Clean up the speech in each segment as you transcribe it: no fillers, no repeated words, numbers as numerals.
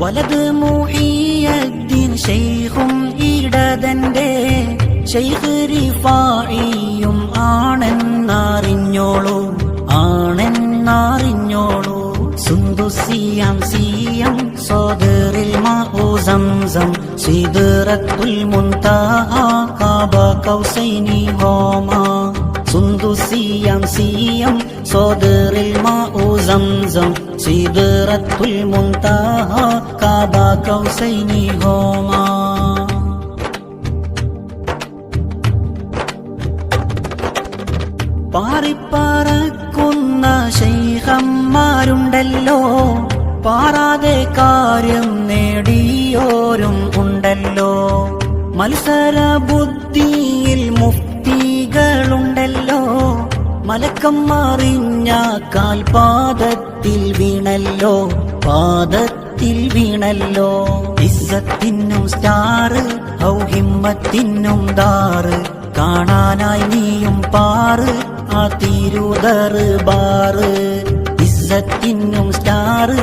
വലത് മുഹിയദ്ദീൻ ശൈഖും ഇടതന്റെ ശൈഖ് റിഫായിയും ആണെന്നറിഞ്ഞോളൂ, ആണെന്നറിഞ്ഞോളൂ. സുന്ദുസിയാം സിയം സോദറിൽ മാഉ സംസം സിദ്റത്തുൽ മുൻതഹ ഖാബ കൗസൈനി ഹോമാ. സുന്ദുസിയാം സിയം സോദറിൽ മാഉ സംസം സിദ്റത്തുൽ മുൻതഹ ഖാബ കൗസൈനി ഹോമാ. പാറിപ്പറക്കുന്ന ശൈഖന്മാരുണ്ടല്ലോ, പാറാതെ കാര്യം നേടിയോരും ഉണ്ടല്ലോ. മത്സര ബുദ്ധിയിൽ മുഫ്തികളുണ്ടല്ലോ, മലക്കം മറിഞ്ഞ കാൽപാദത്തിൽ വീണല്ലോ, പാദത്തിൽ വീണല്ലോ. ഇസ്സത്തിനും സ്റ്റാറ് ഹിമ്മത്തിനും ദാറ്, കാണാനായി നീയും പാറ് ആ തിരുദർബാറ്. ഇസ്സത്തിനും സ്റ്റാറ്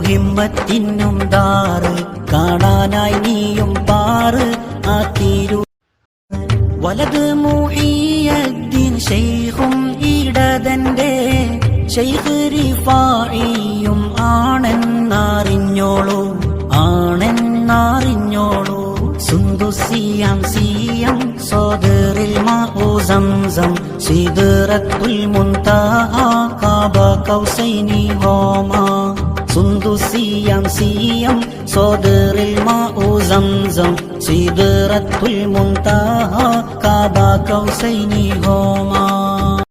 ഹിമ്മത്തിനും ദാറ്, കാണാനായി നീയും പാറ് ആ തിരു. വലത് മുഹിയദ്ദീൻ ശൈഖും ഇടതന്റെ ശൈഖ് റിഫായിയും ആണെന്നറിഞ്ഞോളൂ, ആണെന്നറിഞ്ഞോളൂ. സുന്ദുസിയാം സിയം സോദറിൽ മാഉ സംസം സിദ്റത്തുൽ മുൻതഹ ഖാബ കൗസൈനി ഹോമാ. സുന്ദുസിയാം സിയം സോദറിൽ മാഉ സംസം സിദ്റത്തുൽ മുൻതഹ ഖാബ കൗസൈനി ഹോമാ.